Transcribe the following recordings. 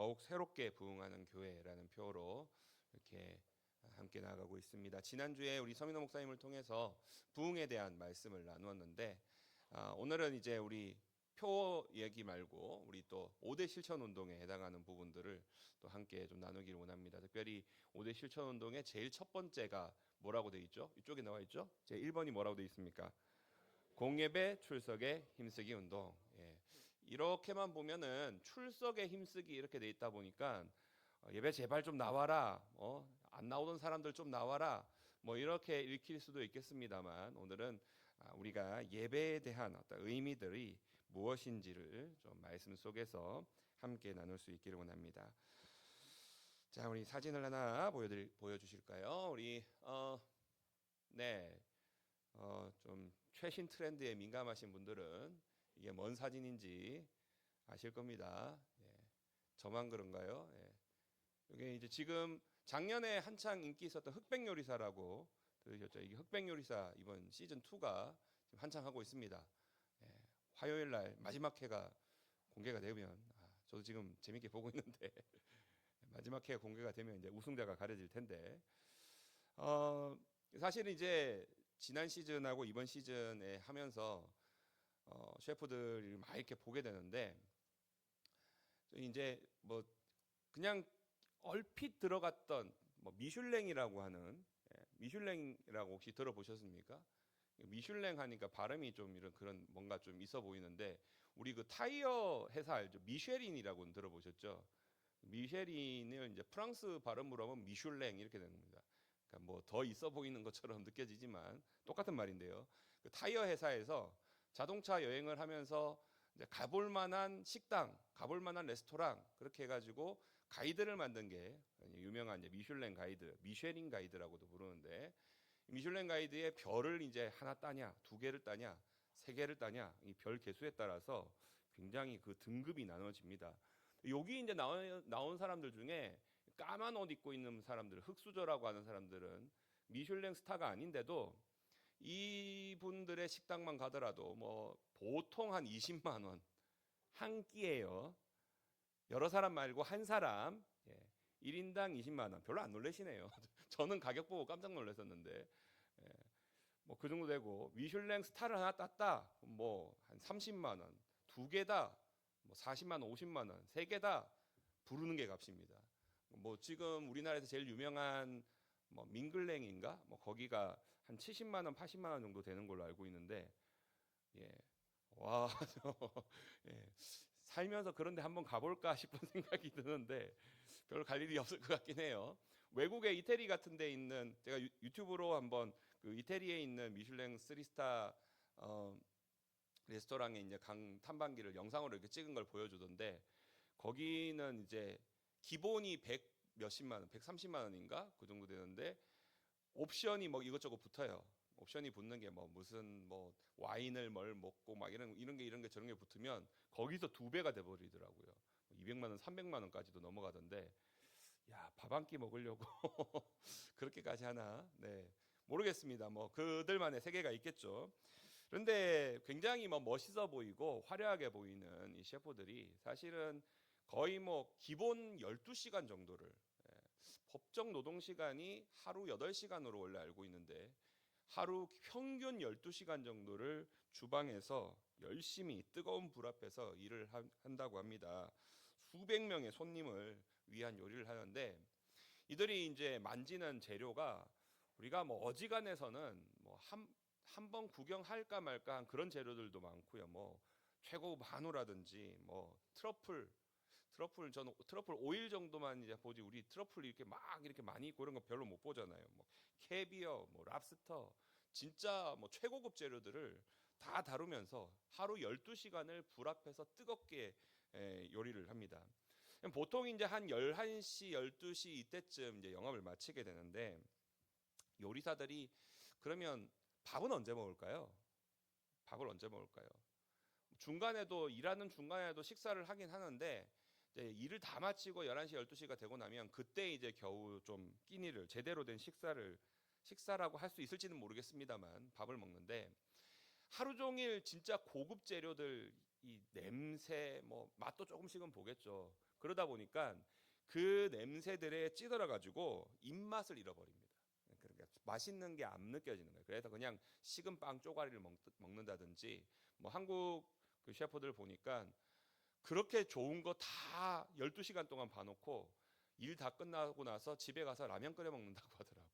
더욱 새롭게 부흥하는 교회라는 표어로 이렇게 함께 나아가고 있습니다. 지난주에 우리 서민호 목사님을 통해서 부흥에 대한 말씀을 나누었는데 오늘은 이제 우리 표 얘기 말고 우리 또 5대 실천 운동에 해당하는 부분들을 또 함께 좀 나누기를 원합니다. 특별히 5대 실천 운동의 제일 첫 번째가 뭐라고 되어 있죠? 이쪽에 나와 있죠? 제 1번이 뭐라고 되어 있습니까? 공예배 출석에 힘쓰기 운동. 예. 이렇게만 보면은 출석에 힘쓰기 이렇게 돼 있다 보니까 예배 제발 좀 나와라. 안 나오던 사람들 좀 나와라. 뭐 이렇게 읽힐 수도 있겠습니다만 오늘은 우리가 예배에 대한 어떤 의미들이 무엇인지를 좀 말씀 속에서 함께 나눌 수 있기를 원합니다. 자, 우리 사진을 하나 보여주실까요? 우리 좀 최신 트렌드에 민감하신 분들은 이게 뭔 사진인지 아실 겁니다. 예. 저만 그런가요? 예. 이게 이제 지금 작년에 한창 인기 있었던 흑백요리사라고 들으셨죠? 이게 흑백요리사 이번 시즌 2가 지금 한창 하고 있습니다. 예. 화요일 날 마지막 회가 공개가 되면 저도 지금 재밌게 보고 있는데 마지막 회가 공개가 되면 이제 우승자가 가려질 텐데 사실은 이제 지난 시즌하고 이번 시즌에 하면서 셰프들을 많이 이렇게 보게 되는데 이제 뭐 그냥 얼핏 들어갔던 뭐 미슐랭이라고 하는 미슐랭이라고 혹시 들어보셨습니까? 미슐랭 하니까 발음이 좀 이런 그런 뭔가 좀 있어 보이는데 우리 그 타이어 회사 알죠? 미쉐린이라고는 들어보셨죠? 미쉐린을 이제 프랑스 발음으로 하면 미슐랭 이렇게 되는 겁니다. 그러니까 뭐 더 있어 보이는 것처럼 느껴지지만 똑같은 말인데요. 그 타이어 회사에서 자동차 여행을 하면서 이제 가볼 만한 식당, 가볼 만한 레스토랑 그렇게 해가지고 가이드를 만든 게 유명한 이제 미슐랭 가이드, 미쉐린 가이드라고도 부르는데 미슐랭 가이드의 별을 이제 하나 따냐, 두 개를 따냐, 세 개를 따냐 이 별 개수에 따라서 굉장히 그 등급이 나눠집니다. 여기 이제 나온 사람들 중에 까만 옷 입고 있는 사람들, 흑수저라고 하는 사람들은 미슐랭 스타가 아닌데도 이분들의 식당만 가더라도 뭐 보통 한 20만 원 한 끼예요. 여러 사람 말고 한 사람 1인당 20만 원. 별로 안 놀라시네요. 저는 가격 보고 깜짝 놀랐었는데 뭐 그 정도 되고 미슐랭 스타를 하나 땄다. 뭐 한 30만 원. 두 개다. 뭐 40만 원, 50만 원. 세 개다. 부르는 게 값입니다. 뭐 지금 우리나라에서 제일 유명한 뭐 민글랭인가? 뭐 거기가 한 70만 원, 80만 원 정도 되는 걸로 알고 있는데 예. 와, 예. 살면서 그런데 한번 가볼까 싶은 생각이 드는데 별로 갈 일이 없을 것 같긴 해요. 외국의 이태리 같은 데 있는 제가 유튜브로 한번 그 이태리에 있는 미슐랭 3스타 레스토랑에 이제 강 탐방기를 영상으로 이렇게 찍은 걸 보여주던데 거기는 이제 기본이 100 몇십만 원, 130만 원인가 그 정도 되는데 옵션이 뭐 이것저것 붙어요. 옵션이 붙는 게 뭐 무슨 뭐 와인을 뭘 먹고 막 이런 게 저런 게 붙으면 거기서 두 배가 돼 버리더라고요. 200만 원, 300만 원까지도 넘어가던데 야, 밥 한 끼 먹으려고 그렇게까지 하나? 네. 모르겠습니다. 뭐 그들만의 세계가 있겠죠. 그런데 굉장히 뭐 멋있어 보이고 화려하게 보이는 이 셰프들이 사실은 거의 뭐 기본 12시간 정도를 법정 노동 시간이 하루 8시간으로 원래 알고 있는데 하루 평균 12시간 정도를 주방에서 열심히 뜨거운 불 앞에서 일을 한다고 합니다. 수백 명의 손님을 위한 요리를 하는데 이들이 이제 만지는 재료가 우리가 뭐 어지간해서는 뭐 한 번 구경할까 말까 한 그런 재료들도 많고요. 뭐 최고 한우라든지 뭐 저는 트러플 오일 정도만 이제 보지 우리 트러플 이렇게 막 이렇게 많이 있고 이런 거 별로 못 보잖아요. 뭐 캐비어, 뭐 랍스터 진짜 뭐 최고급 재료들을 다 다루면서 하루 12시간을 불 앞에서 뜨겁게 요리를 합니다. 보통 이제 한 11시, 12시 이때쯤 이제 영업을 마치게 되는데 요리사들이 그러면 밥은 언제 먹을까요? 밥을 언제 먹을까요? 중간에도 일하는 중간에도 식사를 하긴 하는데 이제 일을 다 마치고 11시, 12시가 되고 나면 그때 이제 겨우 좀 끼니를 제대로 된 식사라고 할 수 있을지는 모르겠습니다만 밥을 먹는데 하루 종일 진짜 고급 재료들 이 냄새 뭐 맛도 조금씩은 보겠죠. 그러다 보니까 그 냄새들에 찌들어 가지고 입맛을 잃어버립니다. 그러니까 맛있는 게 안 느껴지는 거예요. 그래서 그냥 식은 빵 쪼가리를 먹는다든지, 뭐 한국 그 셰프들 보니까 그렇게 좋은 거 다 12시간 동안 봐놓고 일 다 끝나고 나서 집에 가서 라면 끓여 먹는다고 하더라고요.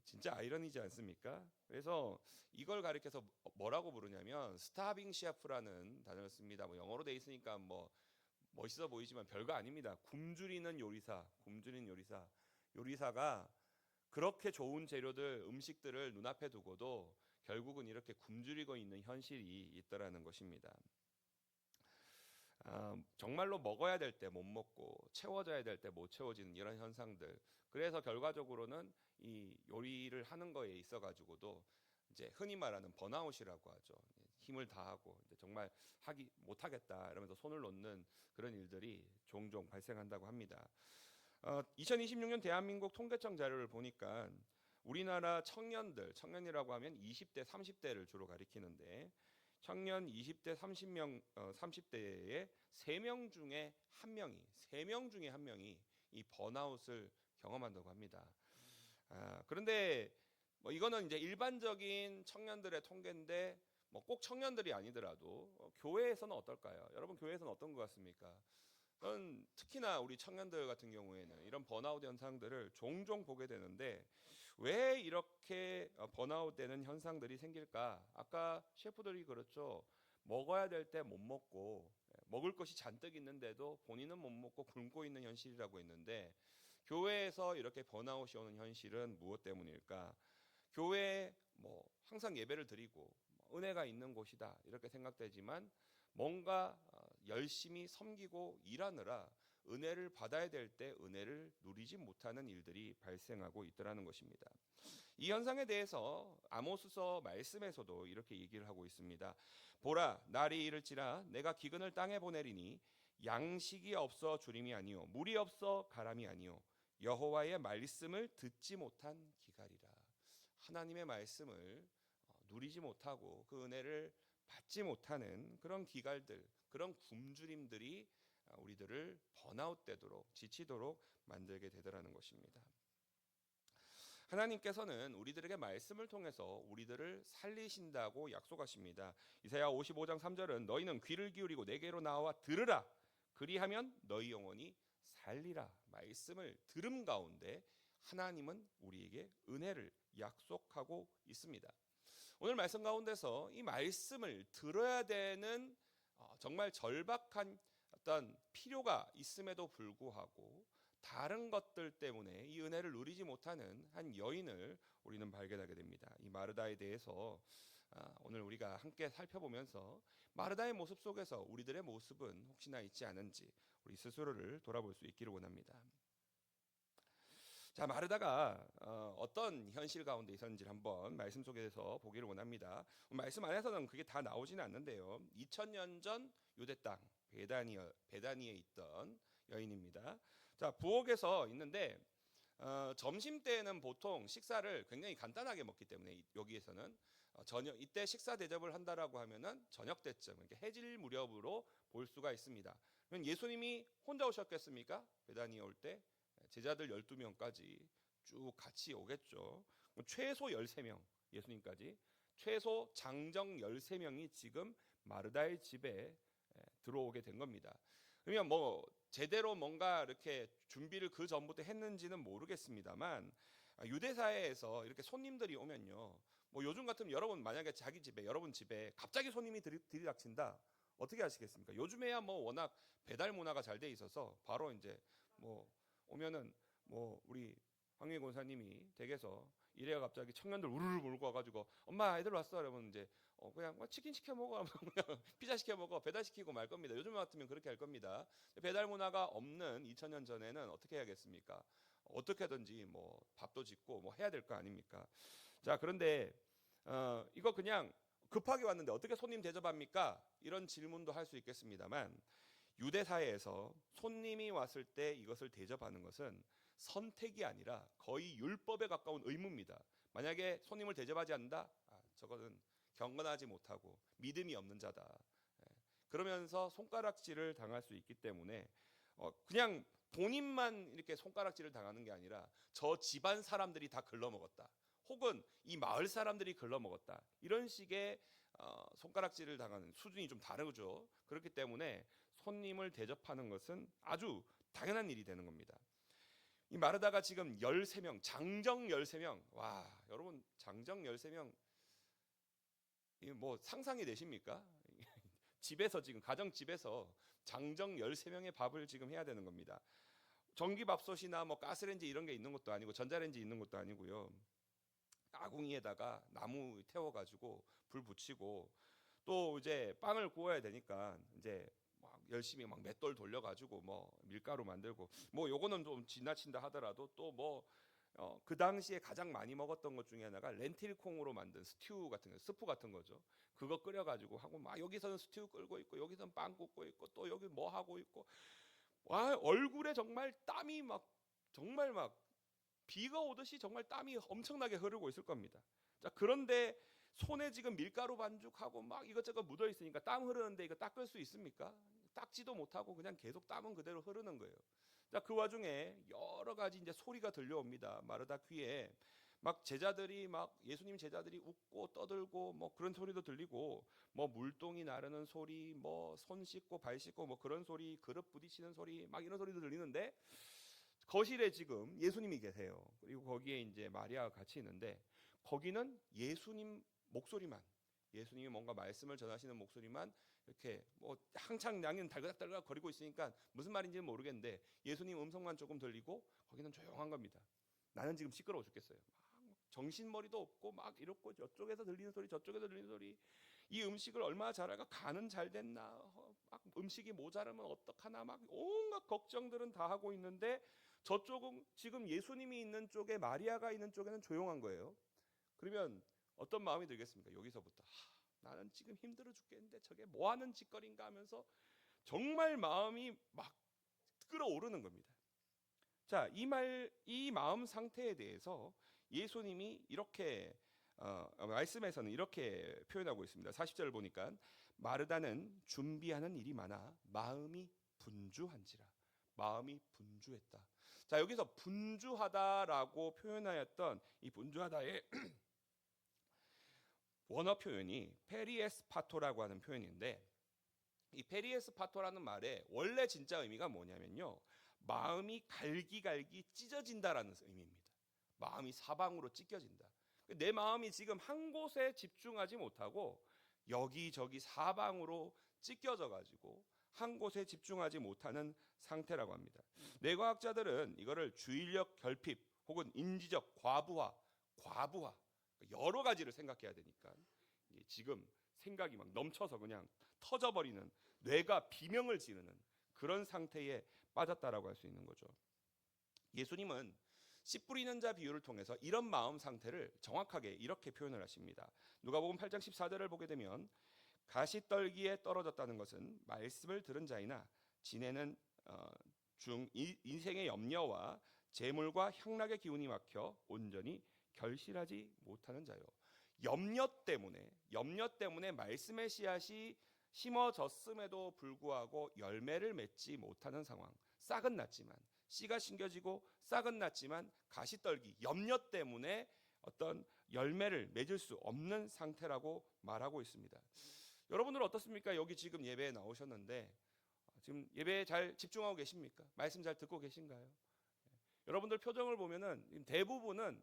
진짜 아이러니지 않습니까? 그래서 이걸 가리켜서 뭐라고 부르냐면 스타빙 셰프라는 단어를 씁니다. 뭐 영어로 돼 있으니까 뭐 멋있어 보이지만 별거 아닙니다. 굶주리는 요리사, 굶주리는 요리사. 요리사가 그렇게 좋은 재료들, 음식들을 눈앞에 두고도 결국은 이렇게 굶주리고 있는 현실이 있더라는 것입니다. 정말로 먹어야 될 때 못 먹고 채워져야 될 때 못 채워지는 이런 현상들. 그래서 결과적으로는 이 요리를 하는 거에 있어 가지고도 이제 흔히 말하는 번아웃이라고 하죠. 힘을 다하고 이제 정말 하기 못 하겠다 이러면서 손을 놓는 그런 일들이 종종 발생한다고 합니다. 2026년 대한민국 통계청 자료를 보니까 우리나라 청년이라고 하면 20대, 30대를 주로 가리키는데 청년 20대 30대의 3명 중에 1명이 3명 중에 1명이 이 번아웃을 경험한다고 합니다. 그런데 뭐 이거는 이제 일반적인 청년들의 통계인데 뭐 꼭 청년들이 아니더라도 교회에서는 어떨까요? 여러분 교회에서는 어떤 것 같습니까? 특히나 우리 청년들 같은 경우에는 이런 번아웃 현상들을 종종 보게 되는데 왜 이렇게 번아웃 되는 현상들이 생길까? 아까 셰프들이 그렇죠. 먹어야 될 때 못 먹고 먹을 것이 잔뜩 있는데도 본인은 못 먹고 굶고 있는 현실이라고 했는데 교회에서 이렇게 번아웃이 오는 현실은 무엇 때문일까? 교회에 뭐 항상 예배를 드리고 은혜가 있는 곳이다 이렇게 생각되지만 뭔가 열심히 섬기고 일하느라 은혜를 받아야 될 때 은혜를 누리지 못하는 일들이 발생하고 있더라는 것입니다. 이 현상에 대해서 아모스서 말씀에서도 이렇게 얘기를 하고 있습니다. 보라, 날이 이를지라 내가 기근을 땅에 보내리니 양식이 없어 주림이 아니요 물이 없어 가람이 아니요 여호와의 말씀을 듣지 못한 기갈이라. 하나님의 말씀을 누리지 못하고 그 은혜를 받지 못하는 그런 기갈들, 그런 굶주림들이 우리들을 번아웃되도록 지치도록 만들게 되더라는 것입니다. 하나님께서는 우리들에게 말씀을 통해서 우리들을 살리신다고 약속하십니다. 이사야 55장 3절은 너희는 귀를 기울이고 내게로 나와 들으라. 그리하면 너희 영혼이 살리라. 말씀을 들음 가운데 하나님은 우리에게 은혜를 약속하고 있습니다. 오늘 말씀 가운데서 이 말씀을 들어야 되는 정말 절박한 어떤 필요가 있음에도 불구하고 다른 것들 때문에 이 은혜를 누리지 못하는 한 여인을 우리는 발견하게 됩니다. 이 마르다에 대해서 오늘 우리가 함께 살펴보면서 마르다의 모습 속에서 우리들의 모습은 혹시나 있지 않은지 우리 스스로를 돌아볼 수 있기를 원합니다. 자, 마르다가 어떤 현실 가운데 있었는지를 한번 말씀 속에서 보기를 원합니다. 말씀 안에서는 그게 다 나오지는 않는데요. 2000년 전 유대 땅 베다니에 있던 여인입니다. 자, 부엌에서 있는데 점심 때는 보통 식사를 굉장히 간단하게 먹기 때문에 여기에서는 저녁 이때 식사 대접을 한다라고 하면은 저녁 때쯤 이렇게 해질 무렵으로 볼 수가 있습니다. 그럼 예수님이 혼자 오셨겠습니까? 베다니에 올 때 제자들 12명까지 쭉 같이 오겠죠. 최소 13명 예수님까지 최소 장정 13명이 지금 마르다의 집에 들어오게 된 겁니다. 그러면 뭐 제대로 뭔가 이렇게 준비를 그 전부터 했는지는 모르겠습니다만 유대 사회에서 이렇게 손님들이 오면요. 뭐 요즘 같으면 여러분 만약에 여러분 집에 갑자기 손님이 들이닥친다. 어떻게 하시겠습니까? 요즘에야 뭐 워낙 배달 문화가 잘 돼 있어서 바로 이제 뭐 오면은 뭐 우리 황희 권사님이 댁에서 이래가 갑자기 청년들 우르르 몰고 와가지고 엄마 애들 왔어 여러분 이제 그냥 뭐 치킨 시켜 먹어 그냥 피자 시켜 먹어 배달 시키고 말 겁니다. 요즘 같으면 그렇게 할 겁니다. 배달 문화가 없는 2000년 전에는 어떻게 해야겠습니까? 어떻게든지 뭐 밥도 짓고 뭐 해야 될 거 아닙니까? 자, 그런데 이거 그냥 급하게 왔는데 어떻게 손님 대접합니까? 이런 질문도 할 수 있겠습니다만 유대 사회에서 손님이 왔을 때 이것을 대접하는 것은 선택이 아니라 거의 율법에 가까운 의무입니다. 만약에 손님을 대접하지 않는다, 저거는 경건하지 못하고 믿음이 없는 자다. 그러면서 손가락질을 당할 수 있기 때문에 그냥 본인만 이렇게 손가락질을 당하는 게 아니라 저 집안 사람들이 다 글러먹었다. 혹은 이 마을 사람들이 글러먹었다. 이런 식의 손가락질을 당하는 수준이 좀 다르죠. 그렇기 때문에 손님을 대접하는 것은 아주 당연한 일이 되는 겁니다. 이 마르다가 지금 13명, 장정 13명. 와, 여러분 장정 13명 이게 뭐 상상이 되십니까? 집에서 지금 가정집에서 장정 13명의 밥을 지금 해야 되는 겁니다. 전기밥솥이나 뭐 가스레인지 이런 게 있는 것도 아니고 전자레인지 있는 것도 아니고요. 아궁이에다가 나무 태워가지고 불 붙이고 또 이제 빵을 구워야 되니까 이제 막 열심히 막 맷돌 돌려가지고 뭐 밀가루 만들고 뭐 요거는 좀 지나친다 하더라도 또 뭐 그 당시에 가장 많이 먹었던 것 중에 하나가 렌틸 콩으로 만든 스튜 같은 거, 스프 같은 거죠. 그거 끓여가지고 하고 막 여기서는 스튜 끓고 있고 여기서는 빵 굽고 있고 또 여기 뭐 하고 있고 와 얼굴에 정말 땀이 막 정말 막 비가 오듯이 정말 땀이 엄청나게 흐르고 있을 겁니다. 자, 그런데 손에 지금 밀가루 반죽하고 막 이것저것 묻어 있으니까 땀 흐르는데 이거 닦을 수 있습니까? 닦지도 못하고 그냥 계속 땀은 그대로 흐르는 거예요. 자, 그 와중에 여러 가지 이제 소리가 들려옵니다. 마르다 귀에 막 제자들이 막 예수님 제자들이 웃고 떠들고 뭐 그런 소리도 들리고 뭐 물동이 나르는 소리 뭐 손 씻고 발 씻고 뭐 그런 소리 그릇 부딪히는 소리 막 이런 소리도 들리는데 거실에 지금 예수님이 계세요. 그리고 거기에 이제 마리아가 같이 있는데 거기는 예수님 목소리만 예수님이 뭔가 말씀을 전하시는 목소리만 이렇게 뭐 한창 양은 달그락달그락 거리고 있으니까 무슨 말인지는 모르겠는데 예수님 음성만 조금 들리고 거기는 조용한 겁니다. 나는 지금 시끄러워 죽겠어요. 막 정신머리도 없고 막 이렇고 저쪽에서 들리는 소리 저쪽에서 들리는 소리 이 음식을 얼마나 잘할까 간은 잘 됐나 막 음식이 모자르면 어떡하나 막 온갖 걱정들은 다 하고 있는데 저쪽은 지금 예수님이 있는 쪽에 마리아가 있는 쪽에는 조용한 거예요. 그러면 어떤 마음이 들겠습니까? 여기서부터 나는 지금 힘들어 죽겠는데 저게 뭐 하는 짓거리인가 하면서 정말 마음이 막 끓어오르는 겁니다. 자, 이 마음 상태에 대해서 예수님이 이렇게 말씀에서는 이렇게 표현하고 있습니다. 40절을 보니까 마르다는 준비하는 일이 많아 마음이 분주한지라. 마음이 분주했다. 자, 여기서 분주하다라고 표현하였던 이 분주하다의 원어 표현이 페리에스파토라고 하는 표현인데 이 페리에스파토라는 말의 원래 진짜 의미가 뭐냐면요. 마음이 갈기갈기 찢어진다라는 의미입니다. 마음이 사방으로 찢겨진다. 내 마음이 지금 한 곳에 집중하지 못하고 여기저기 사방으로 찢겨져 가지고 한 곳에 집중하지 못하는 상태라고 합니다. 뇌과학자들은 이거를 주의력 결핍 혹은 인지적 과부하 여러 가지를 생각해야 되니까 지금 생각이 막 넘쳐서 그냥 터져버리는 뇌가 비명을 지르는 그런 상태에 빠졌다라고 할 수 있는 거죠. 예수님은 씨 뿌리는 자 비유를 통해서 이런 마음 상태를 정확하게 이렇게 표현을 하십니다. 누가복음 8장 14절을 보게 되면 가시떨기에 떨어졌다는 것은 말씀을 들은 자이나 지내는 인생의 염려와 재물과 향락의 기운이 막혀 온전히 결실하지 못하는 자요. 염려 때문에 말씀의 씨앗이 심어졌음에도 불구하고 열매를 맺지 못하는 상황. 싹은 났지만 씨가 심겨지고 싹은 났지만 가시떨기 염려 때문에 어떤 열매를 맺을 수 없는 상태라고 말하고 있습니다. 여러분들 어떻습니까? 여기 지금 예배에 나오셨는데 지금 예배에 잘 집중하고 계십니까? 말씀 잘 듣고 계신가요? 여러분들 표정을 보면은 대부분은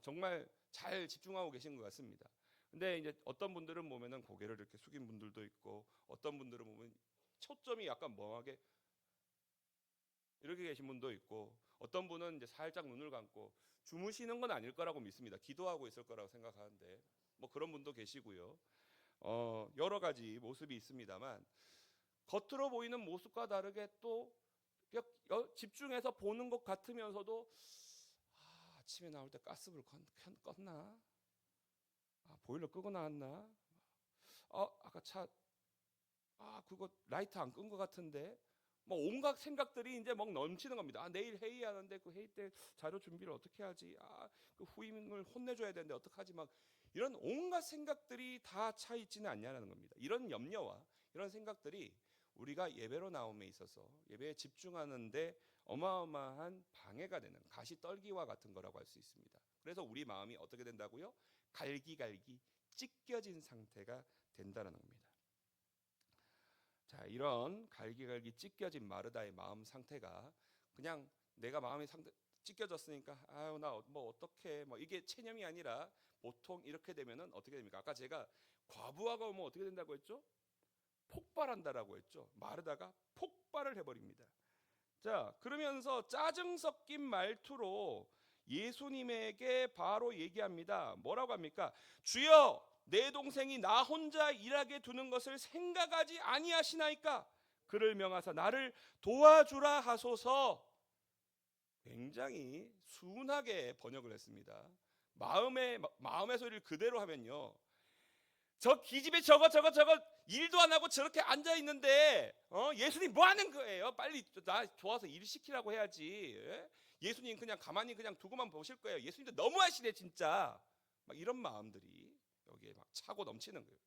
정말 잘 집중하고 계신 것 같습니다. 근데 이제 어떤 분들은 보면은 고개를 이렇게 숙인 분들도 있고 어떤 분들은 보면 초점이 약간 멍하게 이렇게 계신 분도 있고 어떤 분은 이제 살짝 눈을 감고 주무시는 건 아닐 거라고 믿습니다. 기도하고 있을 거라고 생각하는데 뭐 그런 분도 계시고요. 여러 가지 모습이 있습니다만 겉으로 보이는 모습과 다르게 또 집중해서 보는 것 같으면서도 아침에 나올 때 가스불 껐나? 보일러 끄고 나왔나? 아까 그거 라이트 안 끈 것 같은데 뭐 온갖 생각들이 이제 막 넘치는 겁니다. 내일 회의하는데 그 회의 때 자료 준비를 어떻게 하지? 그 후임을 혼내줘야 되는데 어떡하지? 막 이런 온갖 생각들이 다 차 있지는 않냐는 겁니다. 이런 염려와 이런 생각들이 우리가 예배로 나옴에 있어서 예배에 집중하는데 어마어마한 방해가 되는 가시떨기와 같은 거라고 할 수 있습니다. 그래서 우리 마음이 어떻게 된다고요? 갈기갈기 찢겨진 상태가 된다는 겁니다. 자, 이런 갈기갈기 찢겨진 마르다의 마음 상태가 그냥 내가 마음이 찢겨졌으니까 아유 나 뭐 어떻게 뭐 이게 체념이 아니라 보통 이렇게 되면은 어떻게 됩니까? 아까 제가 과부하가 오면 어떻게 된다고 했죠? 폭발한다라고 했죠. 마르다가 폭발을 해버립니다. 자, 그러면서 짜증 섞인 말투로 예수님에게 바로 얘기합니다. 뭐라고 합니까? 주여, 내 동생이 나 혼자 일하게 두는 것을 생각하지 아니하시나이까? 그를 명하사 나를 도와주라 하소서. 굉장히 순하게 번역을 했습니다. 마음의 소리를 그대로 하면요, 저 기집애 저거 일도 안 하고 저렇게 앉아 있는데 예수님 뭐 하는 거예요? 빨리 나 도와서 일 시키라고 해야지. 예? 예수님 그냥 가만히 그냥 두고만 보실 거예요. 예수님도 너무하시네 진짜. 막 이런 마음들이 여기에 막 차고 넘치는 거예요.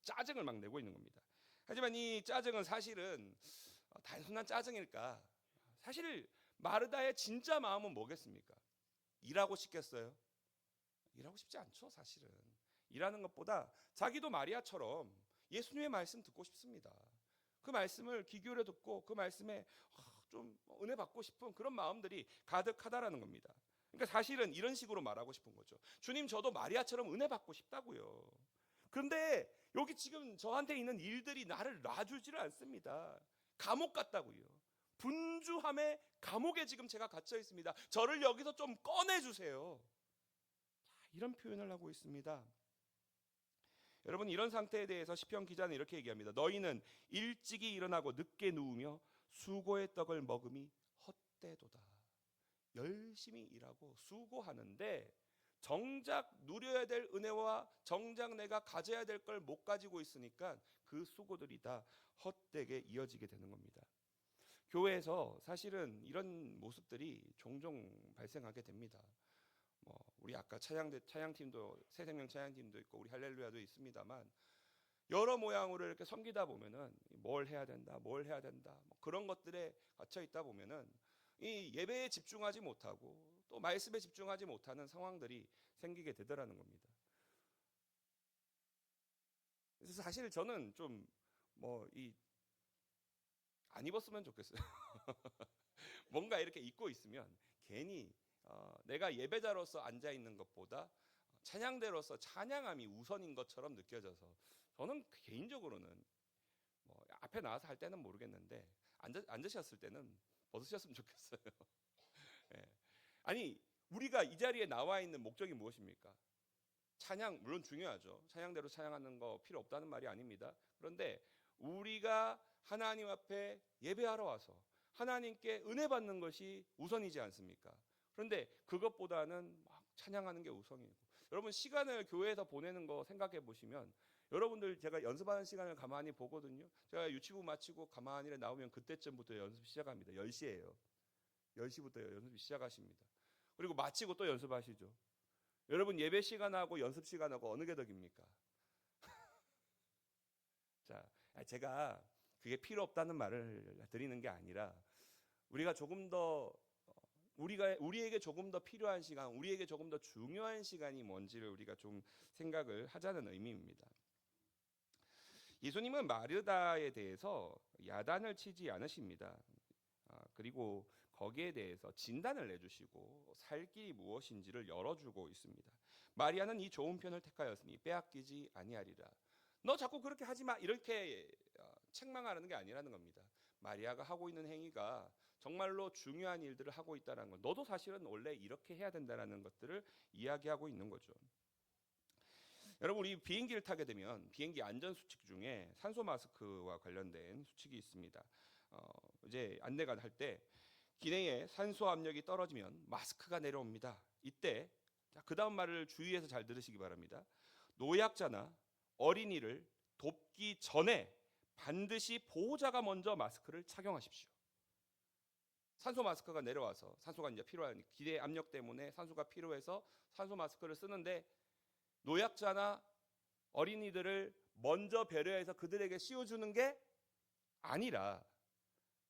짜증을 막 내고 있는 겁니다. 하지만 이 짜증은 사실은 단순한 짜증일까? 사실 마르다의 진짜 마음은 뭐겠습니까? 일하고 싶겠어요? 일하고 싶지 않죠, 사실은. 일하는 것보다 자기도 마리아처럼 예수님의 말씀 듣고 싶습니다. 그 말씀을 귀 기울여 듣고 그 말씀에 좀 은혜 받고 싶은 그런 마음들이 가득하다라는 겁니다. 그러니까 사실은 이런 식으로 말하고 싶은 거죠. 주님, 저도 마리아처럼 은혜 받고 싶다고요. 그런데 여기 지금 저한테 있는 일들이 나를 놔주지를 않습니다. 감옥 같다고요. 분주함의 감옥에 지금 제가 갇혀 있습니다. 저를 여기서 좀 꺼내주세요. 이런 표현을 하고 있습니다. 여러분, 이런 상태에 대해서 시편 기자는 이렇게 얘기합니다. 너희는 일찍이 일어나고 늦게 누우며 수고의 떡을 먹음이 헛되도다. 열심히 일하고 수고하는데 정작 누려야 될 은혜와 정작 내가 가져야 될 걸 못 가지고 있으니까 그 수고들이 다 헛되게 이어지게 되는 겁니다. 교회에서 사실은 이런 모습들이 종종 발생하게 됩니다. 우리 아까 찬양팀도 새생명 찬양팀도 있고 우리 할렐루야도 있습니다만 여러 모양으로 이렇게 섬기다 보면은 뭘 해야 된다 뭐 그런 것들에 갇혀 있다 보면은 이 예배에 집중하지 못하고 또 말씀에 집중하지 못하는 상황들이 생기게 되더라는 겁니다. 그래서 사실 저는 좀 안 입었으면 좋겠어요. 뭔가 이렇게 입고 있으면 괜히 내가 예배자로서 앉아 있는 것보다 찬양대로서 찬양함이 우선인 것처럼 느껴져서 저는 개인적으로는 앞에 나와서 할 때는 모르겠는데 앉으셨을 때는 벗으셨으면 좋겠어요. 예. 아니, 우리가 이 자리에 나와 있는 목적이 무엇입니까? 찬양 물론 중요하죠. 찬양대로 찬양하는 거 필요 없다는 말이 아닙니다. 그런데 우리가 하나님 앞에 예배하러 와서 하나님께 은혜 받는 것이 우선이지 않습니까? 그런데 그것보다는 막 찬양하는 게 우선이고, 여러분 시간을 교회에서 보내는 거 생각해 보시면 여러분들 제가 연습하는 시간을 가만히 보거든요. 제가 유치부 마치고 가만히 나오면 그때쯤부터 연습 시작합니다. 10시예요. 10시부터 연습 시작하십니다. 그리고 마치고 또 연습하시죠. 여러분 예배 시간하고 연습 시간하고 어느 게 더 깁니까? 자, 제가 그게 필요 없다는 말을 드리는 게 아니라 우리가 조금 더 우리에게 조금 더 필요한 시간, 우리에게 조금 더 중요한 시간이 뭔지를 우리가 좀 생각을 하자는 의미입니다. 예수님은 마르다에 대해서 야단을 치지 않으십니다. 그리고 거기에 대해서 진단을 내주시고 살 길이 무엇인지를 열어주고 있습니다. 마리아는 이 좋은 편을 택하였으니 빼앗기지 아니하리라. 너 자꾸 그렇게 하지 마, 이렇게 책망하는 게 아니라는 겁니다. 마리아가 하고 있는 행위가 정말로 중요한 일들을 하고 있다는 것, 너도 사실은 원래 이렇게 해야 된다는 것들을 이야기하고 있는 거죠. 여러분, 우리 비행기를 타게 되면 비행기 안전 수칙 중에 산소 마스크와 관련된 수칙이 있습니다. 이제 안내가 할 때 기내에 산소 압력이 떨어지면 마스크가 내려옵니다. 이때 그 다음 말을 주의해서 잘 들으시기 바랍니다. 노약자나 어린이를 돕기 전에 반드시 보호자가 먼저 마스크를 착용하십시오. 산소 마스크가 내려와서 산소가 이제 필요한 기내 압력 때문에 산소가 필요해서 산소 마스크를 쓰는데 노약자나 어린이들을 먼저 배려해서 그들에게 씌워주는 게 아니라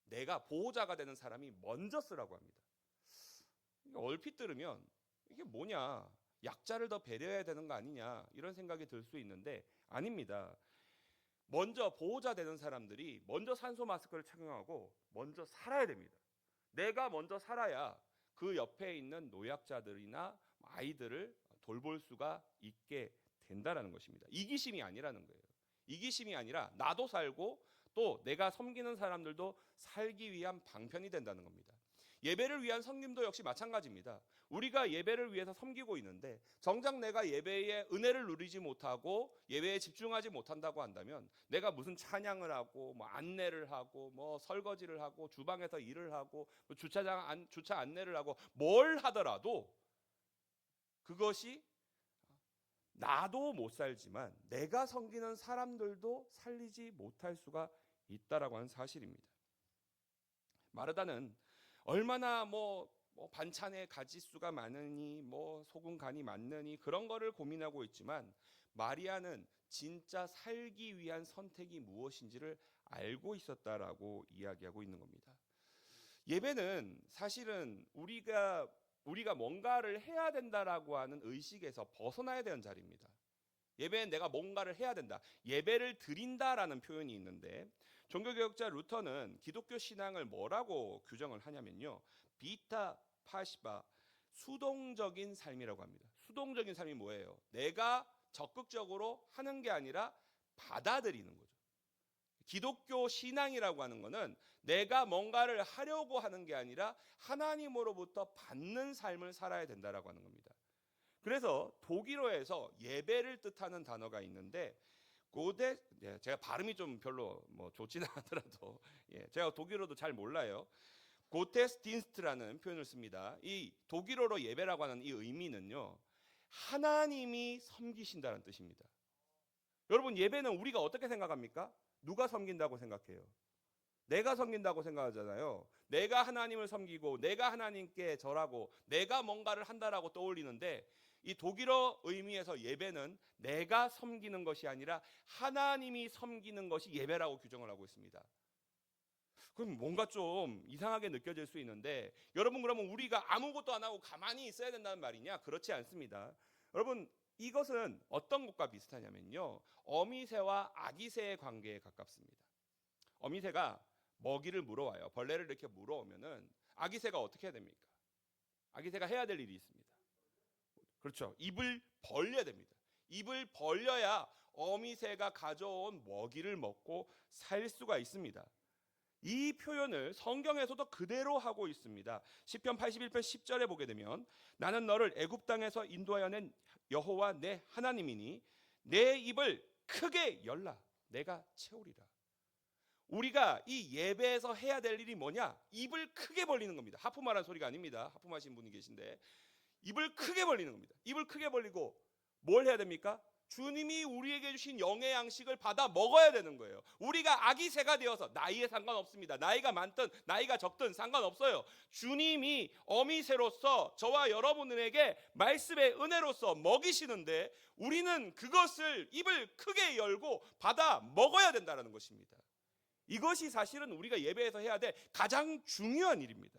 내가 보호자가 되는 사람이 먼저 쓰라고 합니다. 얼핏 들으면 이게 뭐냐, 약자를 더 배려해야 되는 거 아니냐 이런 생각이 들 수 있는데 아닙니다. 먼저 보호자 되는 사람들이 먼저 산소 마스크를 착용하고 먼저 살아야 됩니다. 내가 먼저 살아야 그 옆에 있는 노약자들이나 아이들을 돌볼 수가 있게 된다는 것입니다. 이기심이 아니라는 거예요. 이기심이 아니라 나도 살고 또 내가 섬기는 사람들도 살기 위한 방편이 된다는 겁니다. 예배를 위한 섬김도 역시 마찬가지입니다. 우리가 예배를 위해서 섬기고 있는데 정작 내가 예배의 은혜를 누리지 못하고 예배에 집중하지 못한다고 한다면 내가 무슨 찬양을 하고 뭐 안내를 하고 뭐 설거지를 하고 주방에서 일을 하고 뭐 주차 안내를 하고 뭘 하더라도 그것이 나도 못 살지만 내가 섬기는 사람들도 살리지 못할 수가 있다라고 하는 사실입니다. 마르다는 얼마나 반찬에 가짓수가 많으니 뭐 소금 간이 맞느니 그런 거를 고민하고 있지만 마리아는 진짜 살기 위한 선택이 무엇인지를 알고 있었다라고 이야기하고 있는 겁니다. 예배는 사실은 우리가 뭔가를 해야 된다라고 하는 의식에서 벗어나야 되는 자리입니다. 예배는 내가 뭔가를 해야 된다, 예배를 드린다라는 표현이 있는데 종교개혁자 루터는 기독교 신앙을 뭐라고 규정을 하냐면요, 비타 파시바, 수동적인 삶이라고 합니다. 수동적인 삶이 뭐예요? 내가 적극적으로 하는 게 아니라 받아들이는 거죠. 기독교 신앙이라고 하는 것은 내가 뭔가를 하려고 하는 게 아니라 하나님으로부터 받는 삶을 살아야 된다라고 하는 겁니다. 그래서 독일어에서 예배를 뜻하는 단어가 있는데 제가 발음이 좀 별로 좋지는 않더라도 제가 독일어도 잘 몰라요. 고테스딘스트라는 표현을 씁니다. 이 독일어로 예배라고 하는 이 의미는요, 하나님이 섬기신다는 뜻입니다. 여러분, 예배는 우리가 어떻게 생각합니까? 누가 섬긴다고 생각해요? 내가 섬긴다고 생각하잖아요. 내가 하나님을 섬기고 내가 하나님께 절하고 내가 뭔가를 한다라고 떠올리는데 이 독일어 의미에서 예배는 내가 섬기는 것이 아니라 하나님이 섬기는 것이 예배라고 규정을 하고 있습니다. 그럼 뭔가 좀 이상하게 느껴질 수 있는데 여러분, 그러면 우리가 아무것도 안 하고 가만히 있어야 된다는 말이냐? 그렇지 않습니다. 여러분, 이것은 어떤 것과 비슷하냐면요, 어미새와 아기새의 관계에 가깝습니다. 어미새가 먹이를 물어와요. 벌레를 이렇게 물어오면은 아기새가 어떻게 해야 됩니까? 아기새가 해야 될 일이 있습니다. 그렇죠. 입을 벌려야 됩니다. 입을 벌려야 어미새가 가져온 먹이를 먹고 살 수가 있습니다. 이 표현을 성경에서도 그대로 하고 있습니다. 시편 81편 10절에 보게 되면 나는 너를 애굽 땅에서 인도하여 낸 여호와 내 하나님이니 내 입을 크게 열라 내가 채우리라. 우리가 이 예배에서 해야 될 일이 뭐냐? 입을 크게 벌리는 겁니다. 하품하라는 소리가 아닙니다. 하품하신 분이 계신데 입을 크게 벌리는 겁니다. 입을 크게 벌리고 뭘 해야 됩니까? 주님이 우리에게 주신 영의 양식을 받아 먹어야 되는 거예요. 우리가 아기새가 되어서 나이에 상관없습니다. 나이가 많든 나이가 적든 상관없어요. 주님이 어미새로서 저와 여러분에게 말씀의 은혜로서 먹이시는데 우리는 그것을 입을 크게 열고 받아 먹어야 된다는 것입니다. 이것이 사실은 우리가 예배에서 해야 될 가장 중요한 일입니다.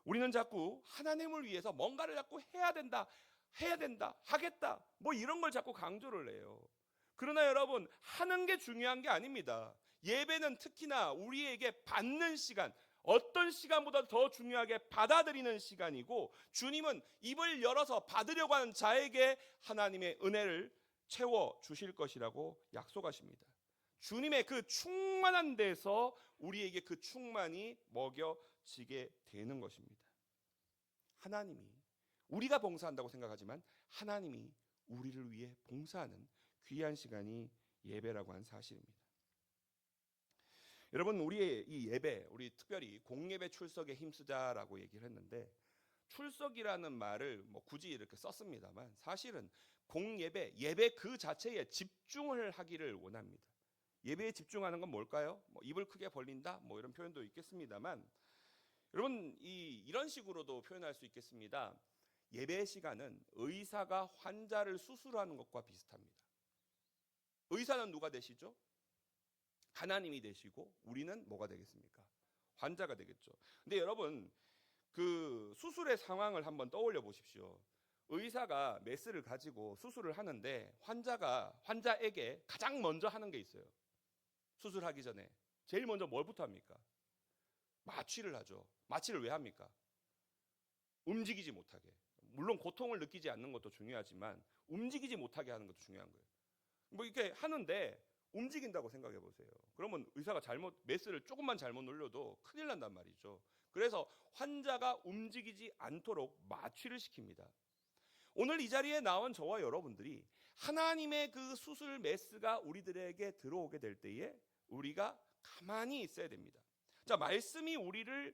우리는 자꾸 하나님을 위해서 뭔가를 자꾸 해야 된다, 하겠다, 이런 걸 자꾸 강조를 해요. 그러나 여러분, 하는 게 중요한 게 아닙니다. 예배는 특히나 우리에게 받는 시간, 어떤 시간보다 더 중요하게 받아들이는 시간이고, 주님은 입을 열어서 받으려고 하는 자에게 하나님의 은혜를 채워 주실 것이라고 약속하십니다. 주님의 그 충만한 데서 우리에게 그 충만이 먹여지게 되는 것입니다. 하나님이 우리가 봉사한다고 생각하지만 하나님이 우리를 위해 봉사하는 귀한 시간이 예배라고 하는 사실입니다. 여러분, 우리의 이 예배, 우리 특별히 공예배 출석에 힘쓰자라고 얘기를 했는데 출석이라는 말을 굳이 이렇게 썼습니다만 사실은 공예배, 예배 그 자체에 집중을 하기를 원합니다. 예배에 집중하는 건 뭘까요? 입을 크게 벌린다, 이런 표현도 있겠습니다만 여러분, 이런 식으로도 표현할 수 있겠습니다. 예배 시간은 의사가 환자를 수술하는 것과 비슷합니다. 의사는 누가 되시죠? 하나님이 되시고 우리는 뭐가 되겠습니까? 환자가 되겠죠. 근데 여러분, 그 수술의 상황을 한번 떠올려 보십시오. 의사가 메스를 가지고 수술을 하는데 환자에게 가장 먼저 하는 게 있어요. 수술하기 전에 제일 먼저 뭘부터 합니까? 마취를 하죠. 마취를 왜 합니까? 움직이지 못하게. 물론 고통을 느끼지 않는 것도 중요하지만 움직이지 못하게 하는 것도 중요한 거예요. 뭐 이렇게 하는데 움직인다고 생각해 보세요. 그러면 의사가 메스를 조금만 잘못 눌려도 큰일 난단 말이죠. 그래서 환자가 움직이지 않도록 마취를 시킵니다. 오늘 이 자리에 나온 저와 여러분들이 하나님의 그 수술 메스가 우리들에게 들어오게 될 때에 우리가 가만히 있어야 됩니다. 자, 말씀이 우리를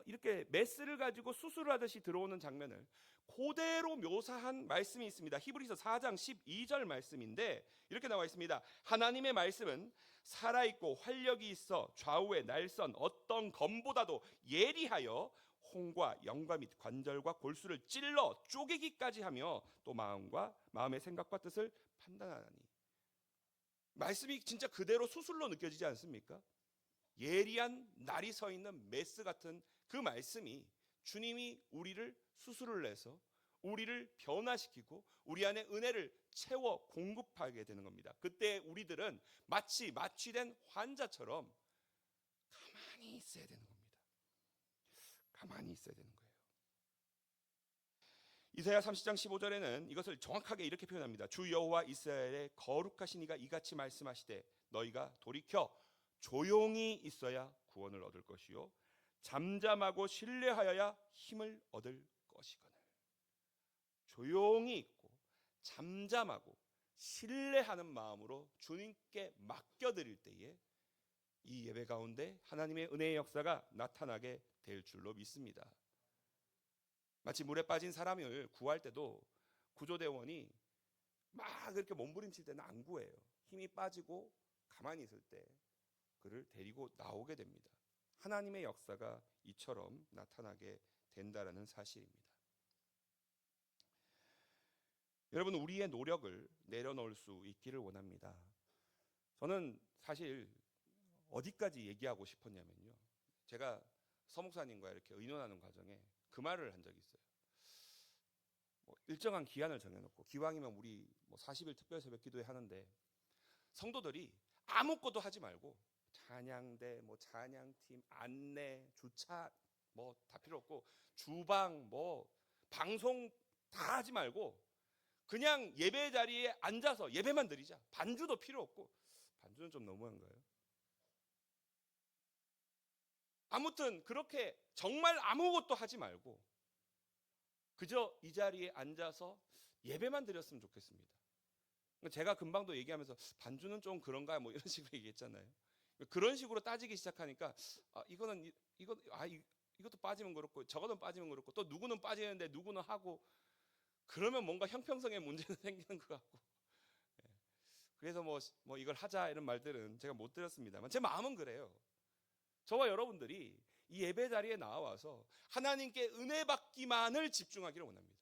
이렇게 메스를 가지고 수술을 하듯이 들어오는 장면을 그대로 묘사한 말씀이 있습니다. 히브리서 4장 12절 말씀인데 이렇게 나와 있습니다. 하나님의 말씀은 살아있고 활력이 있어 좌우의 날선 어떤 검보다도 예리하여 홍과 영과 및 관절과 골수를 찔러 쪼개기까지 하며 또 마음의 생각과 뜻을 판단하나니. 말씀이 진짜 그대로 수술로 느껴지지 않습니까? 예리한 날이 서 있는 메스 같은 그 말씀이 주님이 우리를 수술을 해서 우리를 변화시키고 우리 안에 은혜를 채워 공급하게 되는 겁니다. 그때 우리들은 마치 마취된 환자처럼 가만히 있어야 되는 겁니다. 가만히 있어야 되는 거예요. 이사야 30장 15절에는 이것을 정확하게 이렇게 표현합니다. 주 여호와 이스라엘의 거룩하신 이가 이같이 말씀하시되 너희가 돌이켜 조용히 있어야 구원을 얻을 것이요 잠잠하고 신뢰하여야 힘을 얻을 것이거늘. 조용히 있고 잠잠하고 신뢰하는 마음으로 주님께 맡겨드릴 때에 이 예배 가운데 하나님의 은혜의 역사가 나타나게 될 줄로 믿습니다. 마치 물에 빠진 사람을 구할 때도 구조대원이 막 그렇게 몸부림칠 때는 안 구해요. 힘이 빠지고 가만히 있을 때 그를 데리고 나오게 됩니다. 하나님의 역사가 이처럼 나타나게 된다라는 사실입니다. 여러분, 우리의 노력을 내려놓을 수 있기를 원합니다. 저는 사실 어디까지 얘기하고 싶었냐면요, 제가 서목사님과 이렇게 의논하는 과정에 그 말을 한 적이 있어요. 일정한 기한을 정해놓고 기왕이면 우리 40일 특별 새벽 기도회 하는데 성도들이 아무것도 하지 말고 찬양대, 찬양팀, 안내, 주차 다 필요 없고 주방, 방송 다 하지 말고 그냥 예배 자리에 앉아서 예배만 드리자. 반주도 필요 없고. 반주는 좀 너무한가요? 아무튼 그렇게 정말 아무것도 하지 말고 그저 이 자리에 앉아서 예배만 드렸으면 좋겠습니다. 제가 금방도 얘기하면서 반주는 좀 그런가 이런 식으로 얘기했잖아요. 그런 식으로 따지기 시작하니까 이것도 빠지면 그렇고 저거는 빠지면 그렇고 또 누구는 빠지는데 누구는 하고 그러면 뭔가 형평성의 문제는 생기는 것 같고, 그래서 이걸 하자 이런 말들은 제가 못 드렸습니다만 제 마음은 그래요. 저와 여러분들이 이 예배 자리에 나와서 하나님께 은혜 받기만을 집중하기를 원합니다.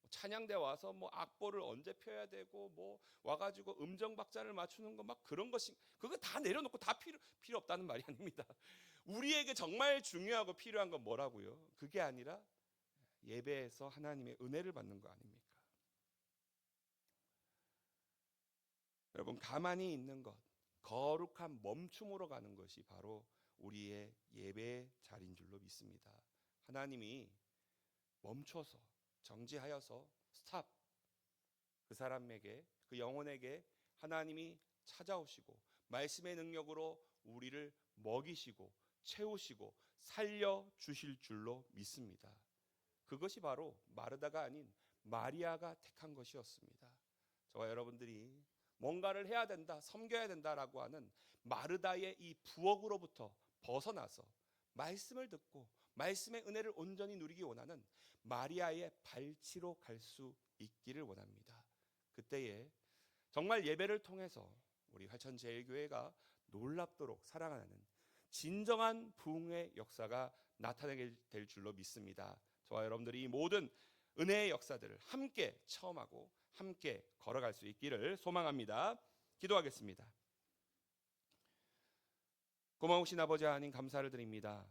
찬양대 와서 악보를 언제 펴야 되고 와가지고 음정 박자를 맞추는 거 그런 것이 그거 다 내려놓고 다 필요 없다는 말이 아닙니다. 우리에게 정말 중요하고 필요한 건 뭐라고요? 그게 아니라 예배에서 하나님의 은혜를 받는 거 아닙니까? 여러분, 가만히 있는 것, 거룩한 멈춤으로 가는 것이 바로 우리의 예배 자리인 줄로 믿습니다. 하나님이 멈춰서 정지하여서 스탑, 그 사람에게, 그 영혼에게 하나님이 찾아오시고 말씀의 능력으로 우리를 먹이시고 채우시고 살려주실 줄로 믿습니다. 그것이 바로 마르다가 아닌 마리아가 택한 것이었습니다. 저와 여러분들이 뭔가를 해야 된다, 섬겨야 된다라고 하는 마르다의 이 부엌으로부터 벗어나서 말씀을 듣고 말씀의 은혜를 온전히 누리기 원하는 마리아의 발치로 갈 수 있기를 원합니다. 그때에 정말 예배를 통해서 우리 활천제일교회가 놀랍도록 사랑하는 진정한 부흥의 역사가 나타나게 될 줄로 믿습니다. 저와 여러분들이 이 모든 은혜의 역사들을 함께 체험하고 함께 걸어갈 수 있기를 소망합니다. 기도하겠습니다. 고마우신 아버지 하나님 감사를 드립니다.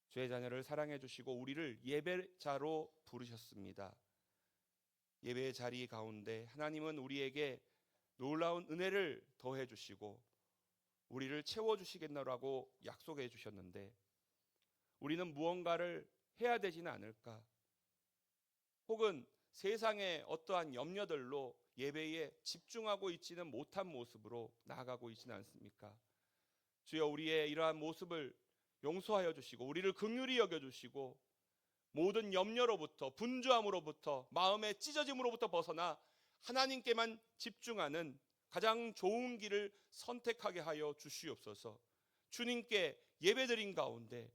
주의 자녀를 사랑해 주시고 우리를 예배자로 부르셨습니다. 예배의 자리 가운데 하나님은 우리에게 놀라운 은혜를 더해 주시고 우리를 채워 주시겠노라고 약속해 주셨는데 우리는 무언가를 해야 되지는 않을까? 혹은 세상의 어떠한 염려들로 예배에 집중하고 있지는 못한 모습으로 나아가고 있지는 않습니까? 주여, 우리의 이러한 모습을 용서하여 주시고 우리를 긍휼히 여겨 주시고 모든 염려로부터, 분주함으로부터, 마음의 찢어짐으로부터 벗어나 하나님께만 집중하는 가장 좋은 길을 선택하게 하여 주시옵소서. 주님께 예배드린 가운데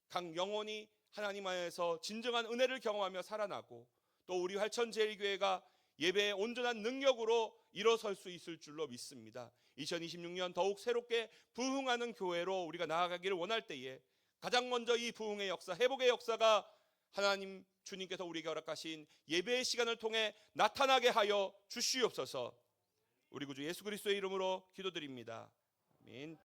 각 영혼이 하나님 안에서 진정한 은혜를 경험하며 살아나고 또 우리 활천제일교회가 예배의 온전한 능력으로 일어설 수 있을 줄로 믿습니다. 2026년 더욱 새롭게 부흥하는 교회로 우리가 나아가기를 원할 때에 가장 먼저 이 부흥의 역사, 회복의 역사가 하나님 주님께서 우리에게 허락하신 예배의 시간을 통해 나타나게 하여 주시옵소서. 우리 구주 예수 그리스도의 이름으로 기도드립니다. 아멘.